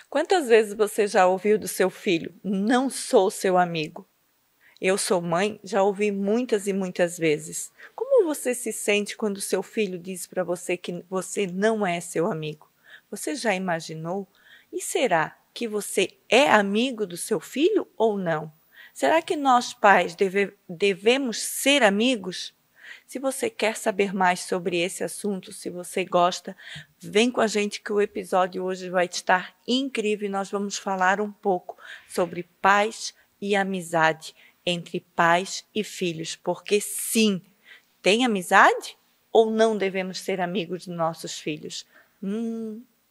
Quantas vezes você já ouviu do seu filho: "Não sou seu amigo"? Eu sou mãe, já ouvi muitas e muitas vezes. Como você se sente quando seu filho diz para você que você não é seu amigo? Você já imaginou? E será que você é amigo do seu filho ou não? Será que nós pais devemos ser amigos? Se você quer saber mais sobre esse assunto, se você gosta, vem com a gente que o episódio hoje vai estar incrível e nós vamos falar um pouco sobre paz e amizade entre pais e filhos, porque sim, tem amizade ou não devemos ser amigos dos nossos filhos?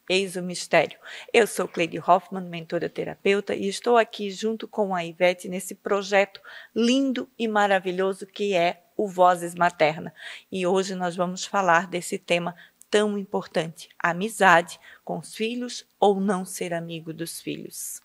Eis o mistério. Eu sou Cleide Hoffmann, mentora terapeuta, e estou aqui junto com a Ivete nesse projeto lindo e maravilhoso que é o Vozes Materna. E hoje nós vamos falar desse tema tão importante, amizade com os filhos ou não ser amigo dos filhos.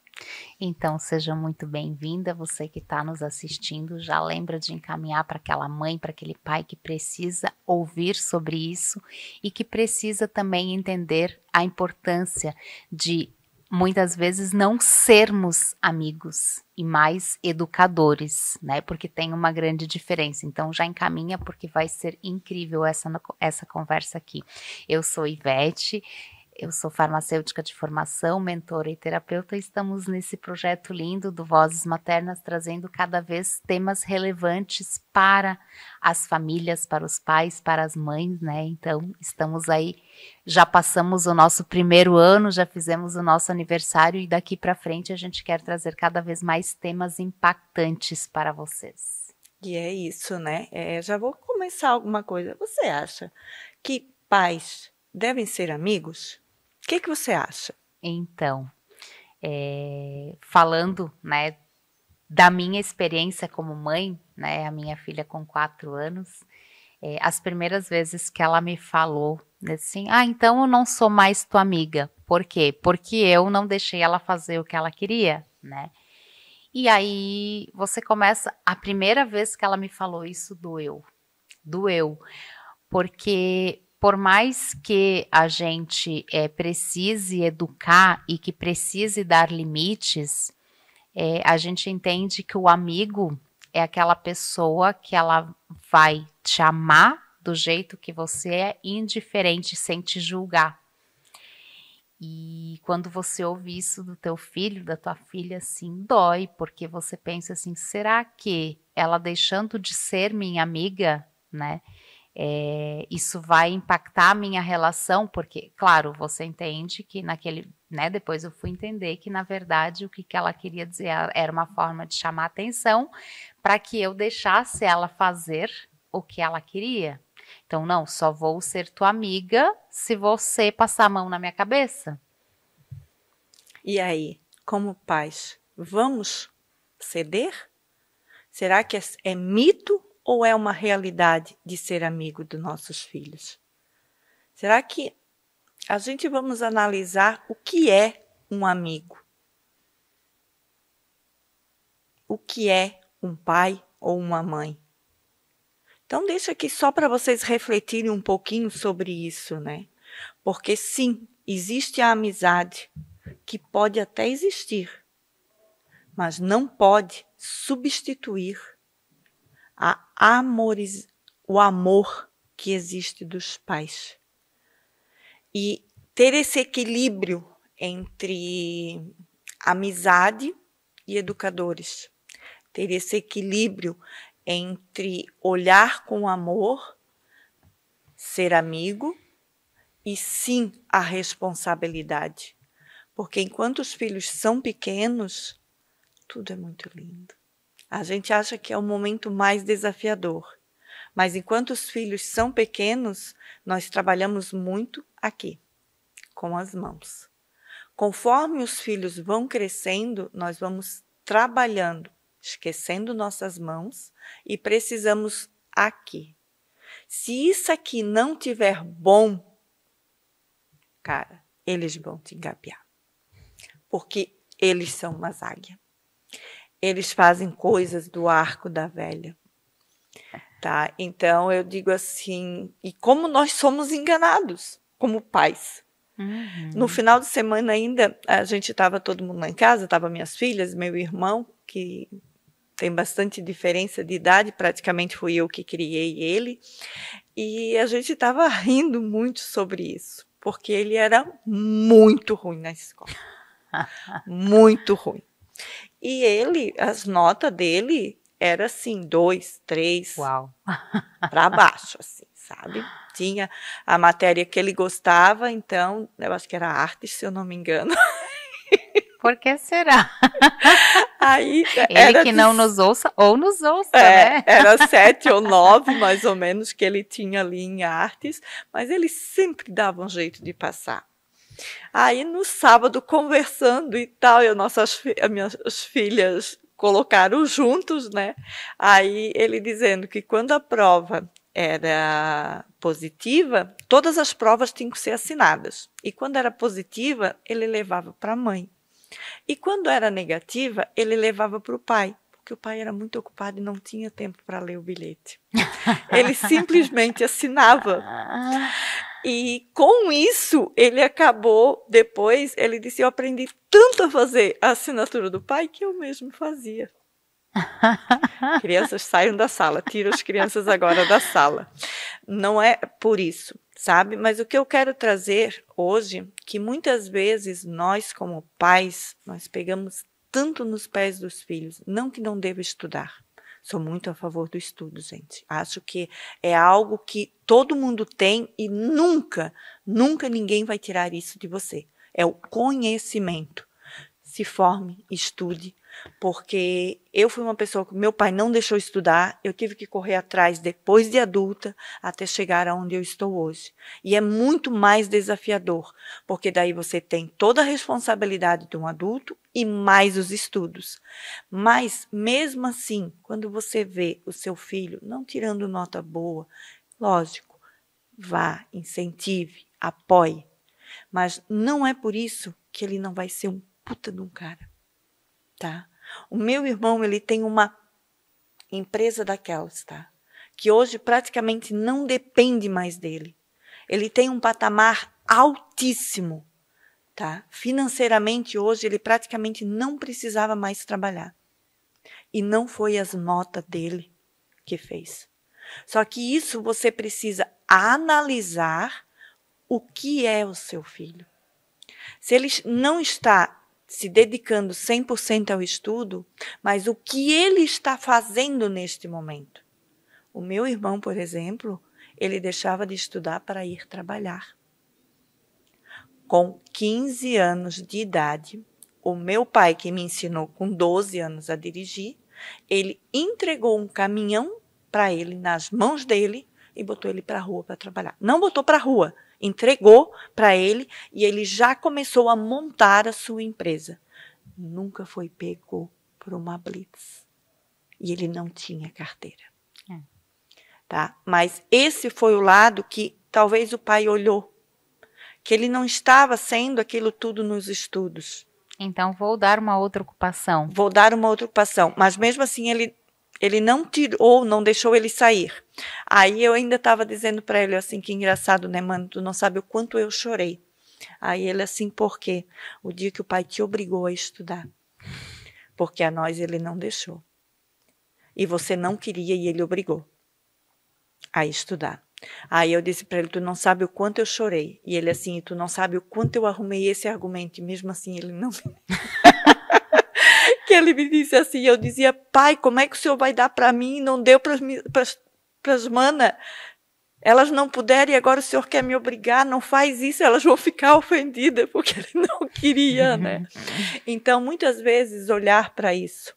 Então, seja muito bem-vinda, você que está nos assistindo, já lembra de encaminhar para aquela mãe, para aquele pai que precisa ouvir sobre isso e que precisa também entender a importância de, muitas vezes, não sermos amigos e mais educadores, né? Porque tem uma grande diferença. Então, já encaminha porque vai ser incrível essa conversa aqui. Eu sou Ivete. Eu sou farmacêutica de formação, mentora e terapeuta, e estamos nesse projeto lindo do Vozes Maternas, trazendo cada vez temas relevantes para as famílias, para os pais, para as mães, né? Então, estamos aí, já passamos o nosso primeiro ano, já fizemos o nosso aniversário, e daqui para frente a gente quer trazer cada vez mais temas impactantes para vocês. E é isso, né? Já vou começar alguma coisa. Você acha que pais devem ser amigos? O que você acha? Então, falando, né, da minha experiência como mãe, né, a minha filha com 4 anos, as primeiras vezes que ela me falou assim, então eu não sou mais tua amiga. Por quê? Porque eu não deixei ela fazer o que ela queria, né? E aí você começa, a primeira vez que ela me falou isso doeu, porque por mais que a gente precise educar e que precise dar limites, a gente entende que o amigo é aquela pessoa que ela vai te amar do jeito que você é, indiferente, sem te julgar. E quando você ouve isso do teu filho, da tua filha, assim, dói, porque você pensa assim, será que ela deixando de ser minha amiga, né, isso vai impactar a minha relação? Porque, claro, você entende que naquele, né, depois eu fui entender que, na verdade, o que ela queria dizer era uma forma de chamar atenção para que eu deixasse ela fazer o que ela queria. Então, não, só vou ser tua amiga se você passar a mão na minha cabeça. E aí, como pais, vamos ceder? Será que é mito ou é uma realidade de ser amigo dos nossos filhos? Será que a gente vamos analisar o que é um amigo? O que é um pai ou uma mãe? Então deixa aqui só para vocês refletirem um pouquinho sobre isso, né? Porque sim, existe a amizade que pode até existir, mas não pode substituir o amor que existe dos pais. E ter esse equilíbrio entre amizade e educadores. Ter esse equilíbrio entre olhar com amor, ser amigo e sim a responsabilidade. Porque enquanto os filhos são pequenos, tudo é muito lindo. A gente acha que é o momento mais desafiador. Mas enquanto os filhos são pequenos, nós trabalhamos muito aqui, com as mãos. Conforme os filhos vão crescendo, nós vamos trabalhando, esquecendo nossas mãos e precisamos aqui. Se isso aqui não tiver bom, cara, eles vão te engabiar. Porque eles são umas águias. eles fazem coisas do arco da velha. Tá? Então eu digo assim, e como nós somos enganados como pais. No final de semana ainda, a gente estava todo mundo lá em casa, estava minhas filhas, meu irmão, que tem bastante diferença de idade, praticamente fui eu que criei ele, e a gente estava rindo muito sobre isso, porque ele era muito ruim na escola, muito ruim. E ele, as notas dele era assim, 2, 3, para baixo, assim, sabe? Tinha a matéria que ele gostava, então, eu acho que era arte, se eu não me engano. Por que será? Aí, ele que não nos ouça ou nos ouça, né? Era 7 ou 9, mais ou menos, que ele tinha ali em artes, mas ele sempre dava um jeito de passar. Aí, no sábado, conversando e tal, as minhas filhas colocaram juntos, né? Aí, ele dizendo que quando a prova era positiva, todas as provas tinham que ser assinadas. E quando era positiva, ele levava para a mãe. E quando era negativa, ele levava para o pai, porque o pai era muito ocupado e não tinha tempo para ler o bilhete. Ele simplesmente assinava. E com isso, ele acabou, depois, ele disse, eu aprendi tanto a fazer a assinatura do pai que eu mesmo fazia. Crianças, saiam da sala, tira as crianças agora da sala. Não é por isso, sabe? Mas o que eu quero trazer hoje, que muitas vezes nós como pais, nós pegamos tanto nos pés dos filhos, não que não deva estudar. Sou muito a favor do estudo, gente. Acho que é algo que todo mundo tem e nunca ninguém vai tirar isso de você. É o conhecimento. Se forme, estude, porque eu fui uma pessoa que meu pai não deixou estudar, eu tive que correr atrás depois de adulta até chegar aonde eu estou hoje. E é muito mais desafiador, porque daí você tem toda a responsabilidade de um adulto e mais os estudos. Mas, mesmo assim, quando você vê o seu filho não tirando nota boa, lógico, vá, incentive, apoie. Mas não é por isso que ele não vai ser um puta de um cara, tá? O meu irmão, ele tem uma empresa daquelas, tá? Que hoje praticamente não depende mais dele. Ele tem um patamar altíssimo, tá? Financeiramente, hoje, ele praticamente não precisava mais trabalhar. E não foi as notas dele que fez. Só que isso você precisa analisar o que é o seu filho. Se ele não está se dedicando 100% ao estudo, mas o que ele está fazendo neste momento? O meu irmão, por exemplo, ele deixava de estudar para ir trabalhar. Com 15 anos de idade, o meu pai, que me ensinou com 12 anos a dirigir, ele entregou um caminhão para ele, nas mãos dele, e botou ele para a rua para trabalhar. Não botou para a rua, entregou para ele e ele já começou a montar a sua empresa. Nunca foi pego por uma blitz. E ele não tinha carteira. Tá? Mas esse foi o lado que talvez o pai olhou. Que ele não estava sendo aquilo tudo nos estudos. Então vou dar uma outra ocupação. Vou dar uma outra ocupação. Mas mesmo assim ele não tirou, não deixou ele sair. Aí eu ainda estava dizendo para ele assim, que engraçado, né, mano? Tu não sabe o quanto eu chorei. Aí ele assim, por quê? O dia que o pai te obrigou a estudar. Porque a nós ele não deixou. E você não queria e ele obrigou a estudar. Aí eu disse para ele, tu não sabe o quanto eu chorei. E ele assim, tu não sabe o quanto eu arrumei esse argumento. E mesmo assim ele não... que ele me disse assim, eu dizia, pai, como é que o senhor vai dar para mim? Não deu para as manas. Elas não puderam e agora o senhor quer me obrigar, não faz isso, elas vão ficar ofendidas, porque ele não queria, né? Então, muitas vezes, olhar para isso.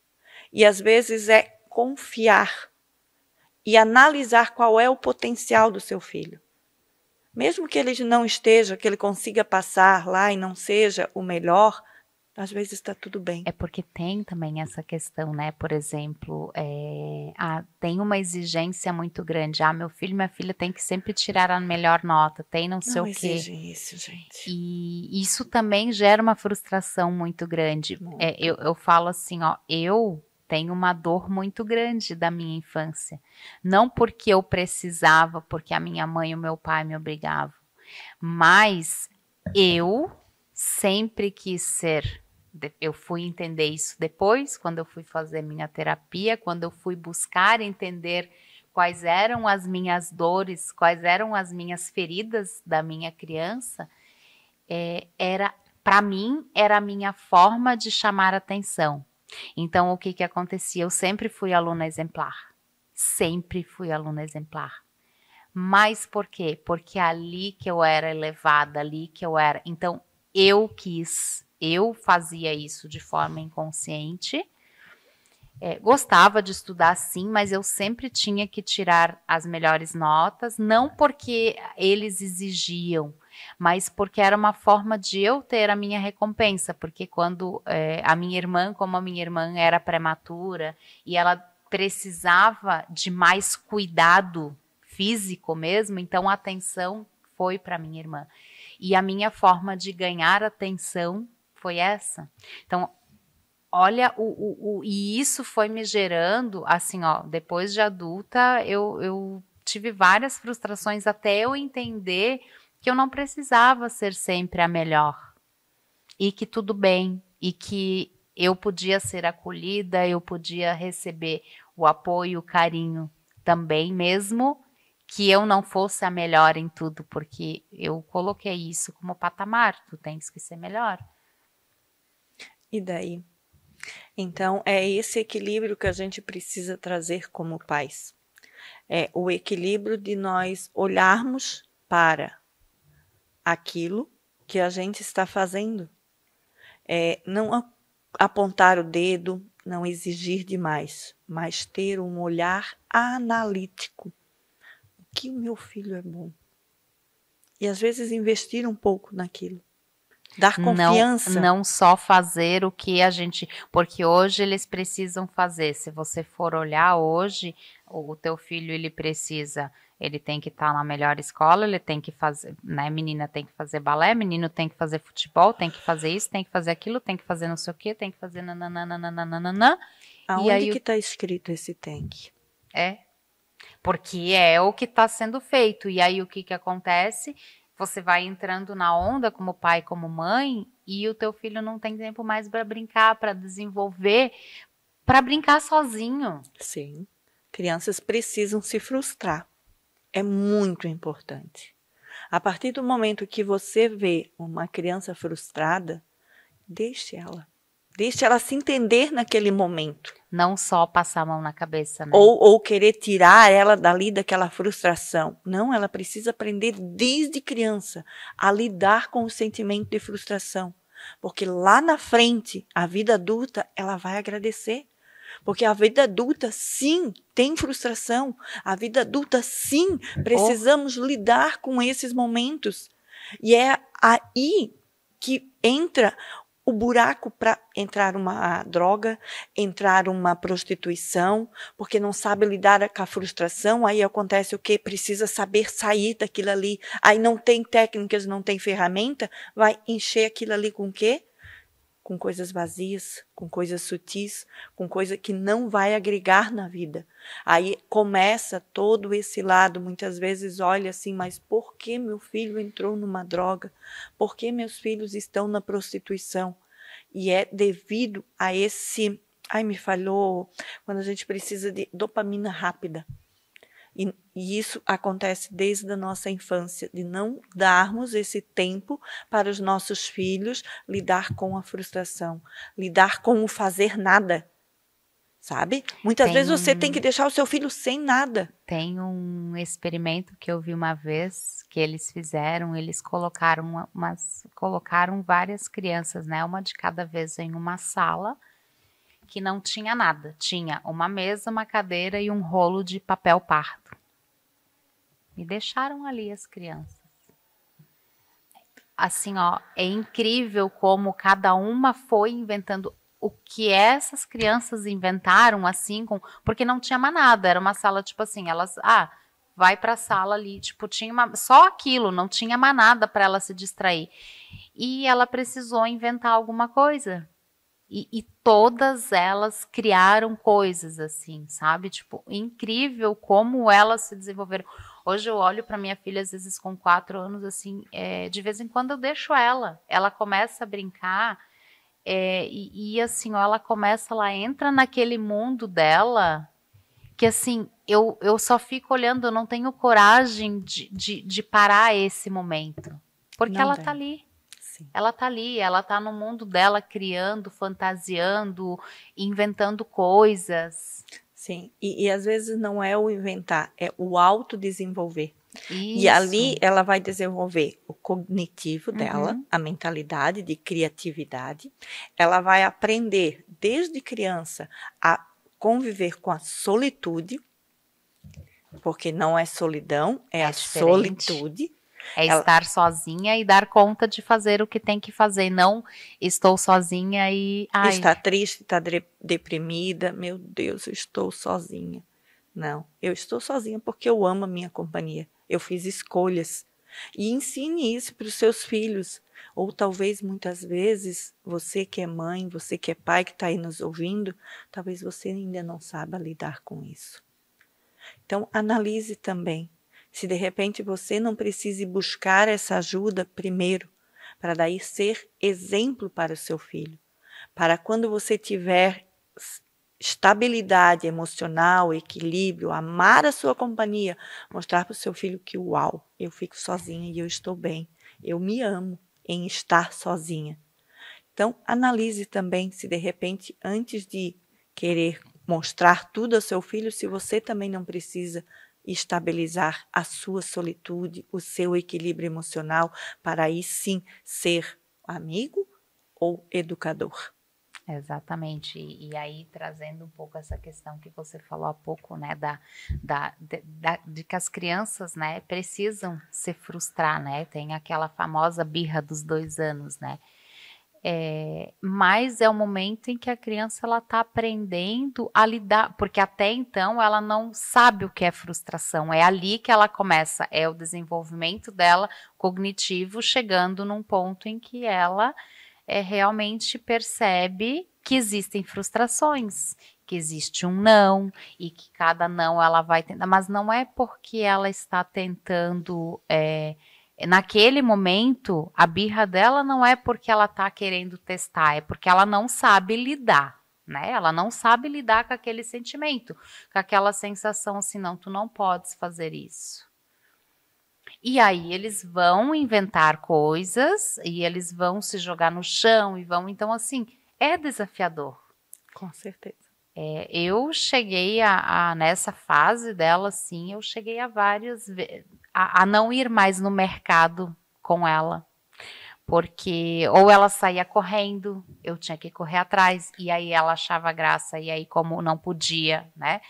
E às vezes é confiar e analisar qual é o potencial do seu filho. Mesmo que ele não esteja, que ele consiga passar lá e não seja o melhor, às vezes está tudo bem. É porque tem também essa questão, né? Por exemplo, tem uma exigência muito grande. Meu filho e minha filha tem que sempre tirar a melhor nota, tem não sei o quê. Não exigem isso, gente. E isso também gera uma frustração muito grande. Eu falo assim, eu tenho uma dor muito grande da minha infância. Não porque eu precisava, porque a minha mãe e o meu pai me obrigavam, mas eu sempre quis ser. Eu fui entender isso depois, quando eu fui fazer minha terapia, quando eu fui buscar entender quais eram as minhas dores, quais eram as minhas feridas da minha criança, para mim, era a minha forma de chamar atenção. Então, o que acontecia? Eu sempre fui aluna exemplar. Sempre fui aluna exemplar. Mas por quê? Porque ali que eu era elevada, ali que eu era. Então, eu fazia isso de forma inconsciente. Gostava de estudar sim, mas eu sempre tinha que tirar as melhores notas, não porque eles exigiam, mas porque era uma forma de eu ter a minha recompensa, porque quando a minha irmã, como a minha irmã era prematura e ela precisava de mais cuidado físico mesmo, então a atenção foi para minha irmã. E a minha forma de ganhar atenção foi essa. Então, olha, e isso foi me gerando, assim, ó, depois de adulta, eu tive várias frustrações até eu entender que eu não precisava ser sempre a melhor. E que tudo bem, e que eu podia ser acolhida, eu podia receber o apoio, o carinho também, mesmo que eu não fosse a melhor em tudo, porque eu coloquei isso como patamar, tu tens que ser melhor. E daí? Então, é esse equilíbrio que a gente precisa trazer como pais. É o equilíbrio de nós olharmos para aquilo que a gente está fazendo. Não apontar o dedo, não exigir demais, mas ter um olhar analítico. O que o meu filho é bom? E às vezes investir um pouco naquilo. Dar confiança. Não só fazer o que a gente... Porque hoje eles precisam fazer. Se você for olhar hoje, o teu filho, ele tem que estar na melhor escola, ele tem que fazer, né? Menina tem que fazer balé, menino tem que fazer futebol, tem que fazer isso, tem que fazer aquilo, tem que fazer não sei o quê, tem que fazer nananana. Aonde que está escrito esse tem que? Porque é o que está sendo feito. E aí o que acontece? Você vai entrando na onda como pai, como mãe, e o teu filho não tem tempo mais para brincar, para desenvolver, para brincar sozinho. Sim. Crianças precisam se frustrar. É muito importante. A partir do momento que você vê uma criança frustrada, deixe ela. Deixe ela se entender naquele momento. Não só passar a mão na cabeça, né? Ou querer tirar ela dali daquela frustração. Não, ela precisa aprender desde criança a lidar com o sentimento de frustração. Porque lá na frente, a vida adulta, ela vai agradecer. Porque a vida adulta, sim, tem frustração. A vida adulta, sim, precisamos lidar com esses momentos. E é aí que entra o buraco para entrar uma droga, entrar uma prostituição, porque não sabe lidar com a frustração, aí acontece o quê? Precisa saber sair daquilo ali. Aí não tem técnicas, não tem ferramenta, vai encher aquilo ali com o quê? Com coisas vazias, com coisas sutis, com coisa que não vai agregar na vida. Aí começa todo esse lado, muitas vezes olha assim, mas por que meu filho entrou numa droga? Por que meus filhos estão na prostituição? E é devido a esse... Ai, me falhou, quando a gente precisa de dopamina rápida. E isso acontece desde a nossa infância, de não darmos esse tempo para os nossos filhos lidar com a frustração, lidar com o fazer nada, sabe? Muitas vezes você tem que deixar o seu filho sem nada. Tem um experimento que eu vi uma vez que eles fizeram, eles colocaram várias crianças, né? Uma de cada vez em uma sala que não tinha nada. Tinha uma mesa, uma cadeira e um rolo de papel pardo. E deixaram ali as crianças. Assim, ó, é incrível como cada uma foi inventando o que essas crianças inventaram, assim, porque não tinha mais nada. Era uma sala, tipo assim, elas... vai pra sala ali, tipo, tinha só aquilo, não tinha mais nada para ela se distrair. E ela precisou inventar alguma coisa. E todas elas criaram coisas assim, sabe? Tipo, incrível como elas se desenvolveram. Hoje eu olho para minha filha, às vezes com 4 anos, assim, de vez em quando eu deixo ela começa a brincar, assim, ó, ela entra naquele mundo dela, que assim, eu só fico olhando, eu não tenho coragem de parar esse momento, porque Não ela tá tem. ali. Sim. Ela tá ali, ela tá no mundo dela, criando, fantasiando, inventando coisas. Sim, e às vezes não é o inventar, é o autodesenvolver. E ali Isso. ela vai desenvolver o cognitivo dela, Uhum. a mentalidade de criatividade. Ela vai aprender desde criança a conviver com a solitude, porque não é solidão, é É a diferente. solitude. É Ela estar sozinha e dar conta de fazer o que tem que fazer. Não estou sozinha e. Ai, está triste, está deprimida, meu Deus, eu estou sozinha. Não, eu estou sozinha porque eu amo a minha companhia. Eu fiz escolhas. E ensine isso para os seus filhos. Ou talvez muitas vezes você que é mãe, você que é pai que está aí nos ouvindo, talvez você ainda não saiba lidar com isso. Então analise também. Se de repente você não precise buscar essa ajuda primeiro, para daí ser exemplo para o seu filho. Para quando você tiver estabilidade emocional, equilíbrio, amar a sua companhia, mostrar para o seu filho que, uau, eu fico sozinha e eu estou bem. Eu me amo em estar sozinha. Então, analise também se de repente, antes de querer mostrar tudo ao seu filho, se você também não precisa estabilizar a sua solitude, o seu equilíbrio emocional, para aí sim ser amigo ou educador. exatamente. E aí, trazendo um pouco essa questão que você falou há pouco, né, de que as crianças, né, precisam se frustrar, né, tem aquela famosa birra dos 2 anos, né, mas é o momento em que a criança ela está aprendendo a lidar, porque até então ela não sabe o que é frustração, é ali que ela começa, é o desenvolvimento dela cognitivo chegando num ponto em que ela realmente percebe que existem frustrações, que existe um não e que cada não ela vai tentar, mas não é porque ela está tentando naquele momento, a birra dela não é porque ela está querendo testar, é porque ela não sabe lidar, né? Ela não sabe lidar com aquele sentimento, com aquela sensação assim, não, tu não podes fazer isso. E aí eles vão inventar coisas e eles vão se jogar no chão e vão, então assim, é desafiador. Com certeza. Eu cheguei nessa fase dela, assim, eu cheguei a várias vezes a não ir mais no mercado com ela, porque ou ela saía correndo, eu tinha que correr atrás, e aí ela achava graça, e aí como não podia, né?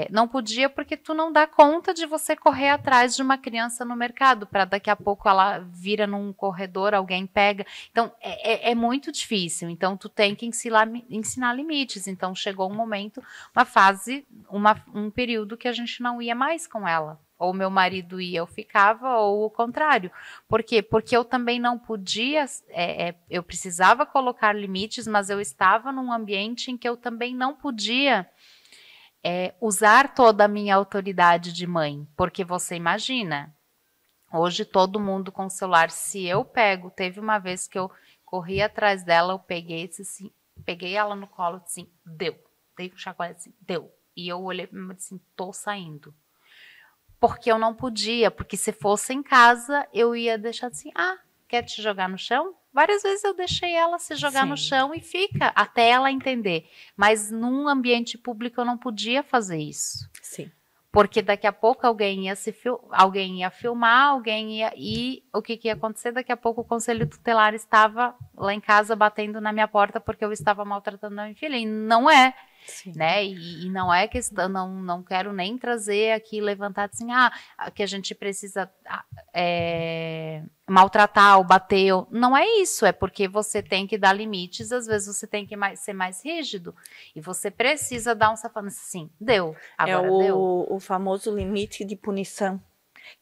Não podia porque tu não dá conta de você correr atrás de uma criança no mercado, para daqui a pouco ela vira num corredor, alguém pega. Então, é muito difícil. Então, tu tem que ensinar limites. Então, chegou um momento, uma fase, um período que a gente não ia mais com ela. Ou meu marido ia, eu ficava, ou o contrário. Por quê? Porque eu também não podia, eu precisava colocar limites, mas eu estava num ambiente em que eu também não podia usar toda a minha autoridade de mãe, porque você imagina, hoje todo mundo com celular, se eu pego, teve uma vez que eu corri atrás dela, eu peguei assim, peguei ela no colo assim, deu, dei um chacoalhado assim, deu, e eu olhei para mim assim, tô saindo, porque eu não podia, porque se fosse em casa, eu ia deixar assim, quer te jogar no chão? Várias vezes eu deixei ela se jogar no chão e fica, até ela entender. Mas num ambiente público eu não podia fazer isso. Sim. Porque daqui a pouco alguém ia filmar, e o que ia acontecer? Daqui a pouco o conselho tutelar estava lá em casa batendo na minha porta porque eu estava maltratando a minha filha. E não é. Sim. Né? E não é questão, não quero nem trazer aqui, levantar assim, que a gente precisa maltratar ou bater. Não é isso, é porque você tem que dar limites, às vezes você tem que ser mais rígido. E você precisa dar um safado assim, deu, agora deu. O famoso limite de punição,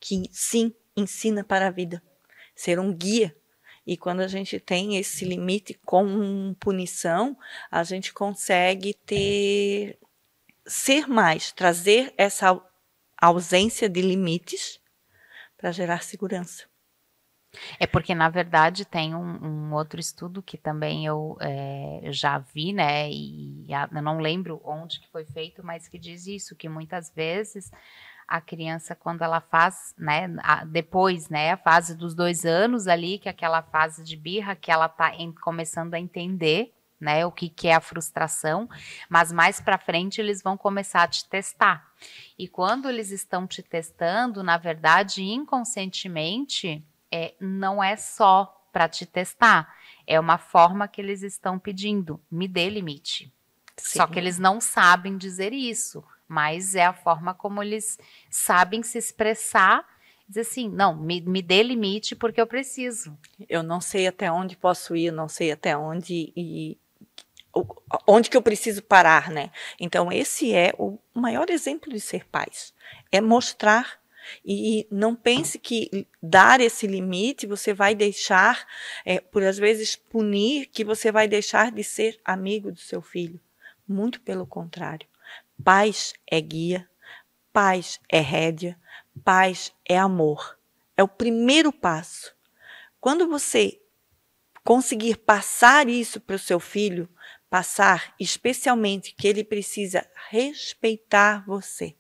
que sim, ensina para a vida. Ser um guia. E quando a gente tem esse limite com punição, a gente consegue ser mais, trazer essa ausência de limites para gerar segurança. É porque, na verdade, tem um outro estudo que também eu já vi, né, eu não lembro onde que foi feito, mas que diz isso, que muitas vezes a criança, quando ela faz, né, depois, né, a fase dos 2 anos ali, que é aquela fase de birra, que ela tá começando a entender, né, o que é a frustração, mas mais para frente eles vão começar a te testar. E quando eles estão te testando, na verdade, inconscientemente, não é só para te testar, é uma forma que eles estão pedindo, me dê limite. Sim. Só que eles não sabem dizer isso, mas é a forma como eles sabem se expressar, dizer assim, não, me dê limite porque eu preciso. Eu não sei até onde posso ir, não sei até onde que eu preciso parar, né? Então esse é o maior exemplo de ser pais, é mostrar. E não pense que dar esse limite você vai deixar, por às vezes punir, que você vai deixar de ser amigo do seu filho. Muito pelo contrário. Paz é guia, paz é rédea, paz é amor. É o primeiro passo. Quando você conseguir passar isso para o seu filho, passar especialmente que ele precisa respeitar você,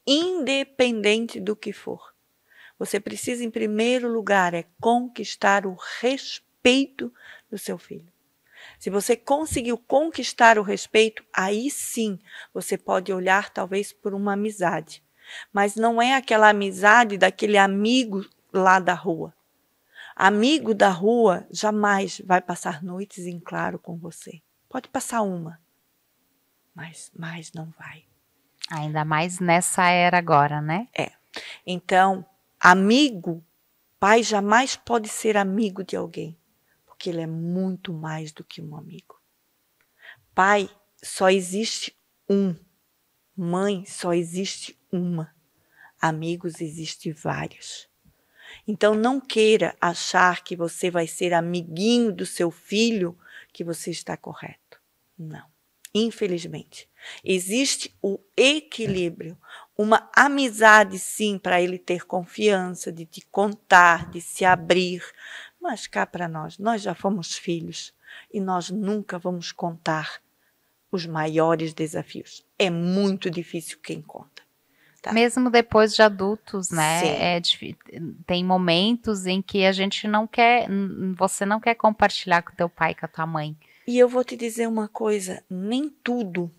independente do que for. Você precisa, em primeiro lugar, conquistar o respeito do seu filho. Se você conseguiu conquistar o respeito, aí sim você pode olhar talvez por uma amizade. Mas não é aquela amizade daquele amigo lá da rua. Amigo da rua jamais vai passar noites em claro com você. Pode passar uma, mas mais não vai. Ainda mais nessa era agora, né? Então, amigo, pai jamais pode ser amigo de alguém, porque ele é muito mais do que um amigo. Pai só existe um, mãe só existe uma, amigos existem vários. Então não queira achar que você vai ser amiguinho do seu filho, que você está correto. Não. Infelizmente, existe o equilíbrio, uma amizade sim para ele ter confiança, de te contar, de se abrir, mas cá para nós já fomos filhos e nós nunca vamos contar os maiores desafios. É muito difícil quem conta. Tá? Mesmo depois de adultos, né? Tem momentos em que a gente não quer, você não quer compartilhar com teu pai, com a tua mãe. E eu vou te dizer uma coisa, nem tudo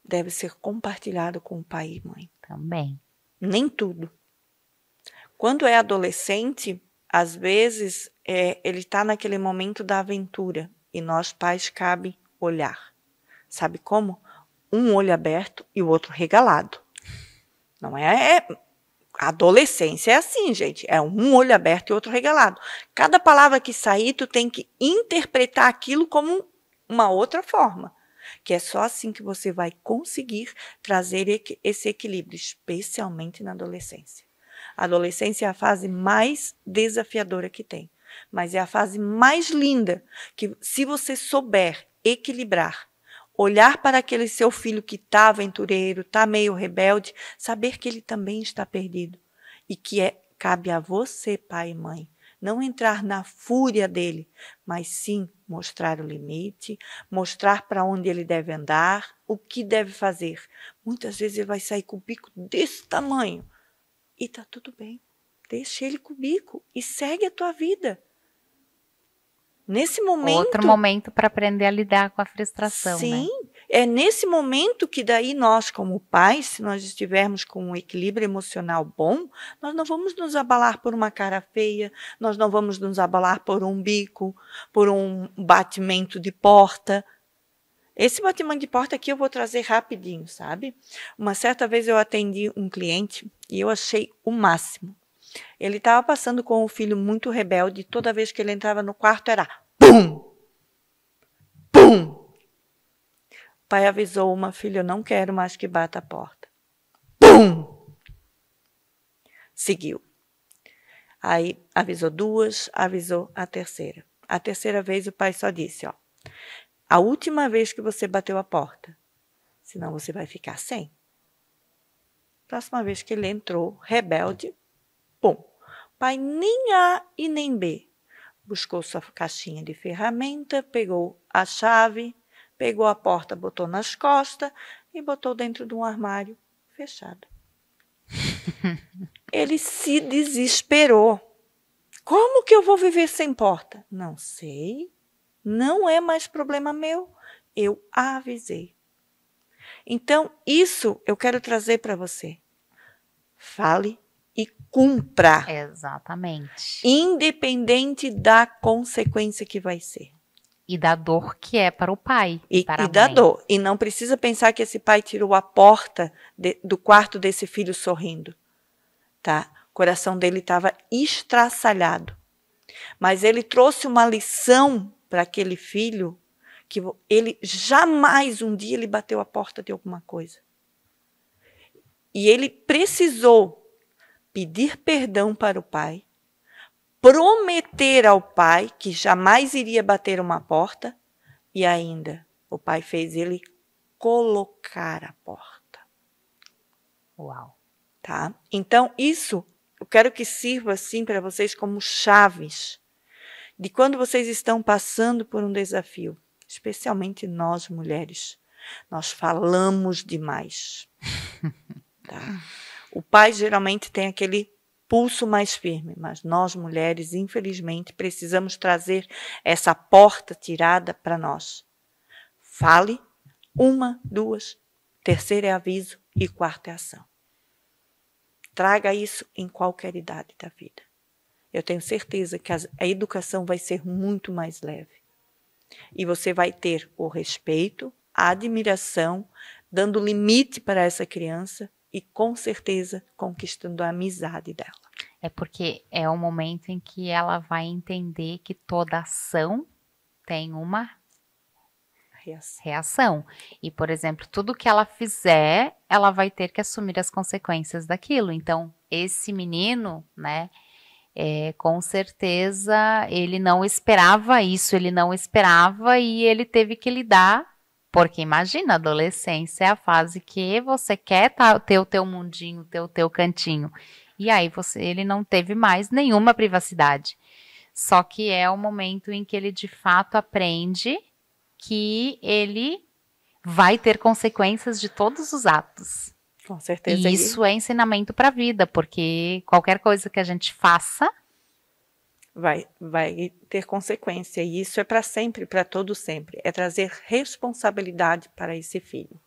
deve ser compartilhado com o pai e mãe. Também. Nem tudo. Quando é adolescente, às vezes ele está naquele momento da aventura e nós pais cabe olhar. Sabe como? Um olho aberto e o outro regalado. Não é? A adolescência é assim, gente. É um olho aberto e outro regalado. Cada palavra que sair, tu tem que interpretar aquilo como uma outra forma. Que é só assim que você vai conseguir trazer esse equilíbrio, especialmente na adolescência. A adolescência é a fase mais desafiadora que tem. Mas é a fase mais linda, que se você souber equilibrar, olhar para aquele seu filho que está aventureiro, está meio rebelde, saber que ele também está perdido. E que cabe a você, pai e mãe, não entrar na fúria dele, mas sim mostrar o limite, mostrar para onde ele deve andar, o que deve fazer. Muitas vezes ele vai sair com o bico desse tamanho. E está tudo bem. Deixa ele com o bico e segue a tua vida. Nesse momento... Outro momento para aprender a lidar com a frustração, sim, né? É nesse momento que daí nós, como pais, se nós estivermos com um equilíbrio emocional bom, nós não vamos nos abalar por uma cara feia, nós não vamos nos abalar por um bico, por um batimento de porta. Esse batimento de porta aqui eu vou trazer rapidinho, sabe? Uma certa vez eu atendi um cliente e eu achei o máximo. Ele estava passando com um filho muito rebelde e toda vez que ele entrava no quarto era pum! Pum! O pai avisou uma filha, eu não quero mais que bata a porta. Pum! Seguiu. Aí avisou 2, avisou a terceira. A terceira vez o pai só disse, ó, a última vez que você bateu a porta, senão você vai ficar sem. Próxima vez que ele entrou, rebelde, pum. Pai nem A e nem B. Buscou sua caixinha de ferramenta, pegou a chave, pegou a porta, botou nas costas e botou dentro de um armário fechado. Ele se desesperou. Como que eu vou viver sem porta? Não sei. Não é mais problema meu. Eu avisei. Então, isso eu quero trazer para você. Fale e cumpra. Exatamente. Independente da consequência que vai ser. E da dor que é para o pai E para a da mãe. dor. E não precisa pensar que esse pai tirou a porta do quarto desse filho sorrindo. Tá? O coração dele estava estraçalhado. Mas ele trouxe uma lição para aquele filho que ele jamais um dia ele bateu a porta de alguma coisa. E ele precisou pedir perdão para o pai, prometer ao pai que jamais iria bater uma porta e ainda o pai fez ele colocar a porta. Uau. Tá? Então isso eu quero que sirva assim para vocês como chaves de quando vocês estão passando por um desafio, especialmente nós mulheres. Nós falamos demais. Tá? O pai geralmente tem aquele pulso mais firme, mas nós mulheres, infelizmente, precisamos trazer essa porta tirada para nós. Fale, 1, 2, terceira é aviso e 4 é ação. Traga isso em qualquer idade da vida. Eu tenho certeza que a educação vai ser muito mais leve. E você vai ter o respeito, a admiração, dando limite para essa criança e, com certeza, conquistando a amizade dela. É porque é o momento em que ela vai entender que toda ação tem uma reação. E, por exemplo, tudo que ela fizer, ela vai ter que assumir as consequências daquilo. Então, esse menino, né, com certeza, ele não esperava isso, ele não esperava e ele teve que lidar. Porque imagina, a adolescência é a fase que você quer ter o teu mundinho, ter o teu cantinho. E aí ele não teve mais nenhuma privacidade. Só que é o momento em que ele de fato aprende que ele vai ter consequências de todos os atos. Com certeza. E isso é ensinamento para a vida, porque qualquer coisa que a gente faça vai ter consequência. E isso é para sempre, para todo sempre. É trazer responsabilidade para esse filho.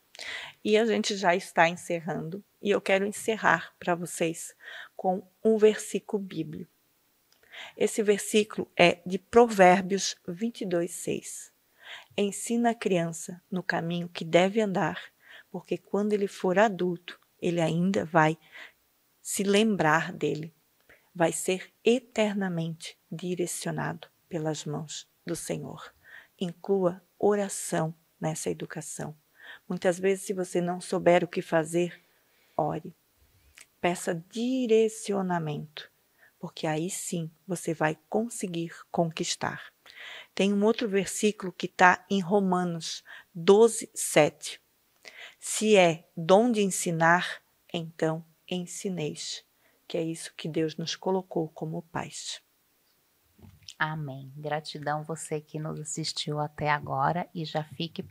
E a gente já está encerrando. E eu quero encerrar para vocês com um versículo bíblico. Esse versículo é de Provérbios 22:6. Ensina a criança no caminho que deve andar, porque quando ele for adulto, ele ainda vai se lembrar dele. Vai ser eternamente direcionado pelas mãos do Senhor. Inclua oração nessa educação. Muitas vezes, se você não souber o que fazer, ore. Peça direcionamento, porque aí sim você vai conseguir conquistar. Tem um outro versículo que está em Romanos 12:7. Se é dom de ensinar, então ensineis, que é isso que Deus nos colocou como pais. Amém. Gratidão você que nos assistiu até agora e já fique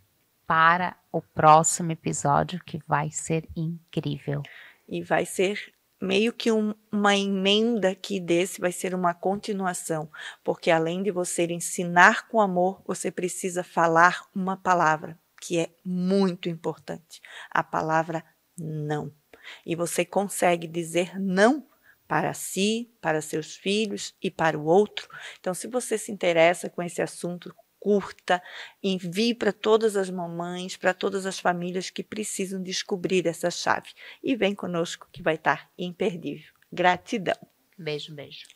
para o próximo episódio que vai ser incrível. E vai ser meio que uma emenda aqui desse, vai ser uma continuação, porque além de você ensinar com amor, você precisa falar uma palavra que é muito importante, a palavra não. E você consegue dizer não para si, para seus filhos e para o outro. Então, se você se interessa com esse assunto, curta, envie para todas as mamães, para todas as famílias que precisam descobrir essa chave. E vem conosco que vai estar imperdível. Gratidão. Beijo, beijo.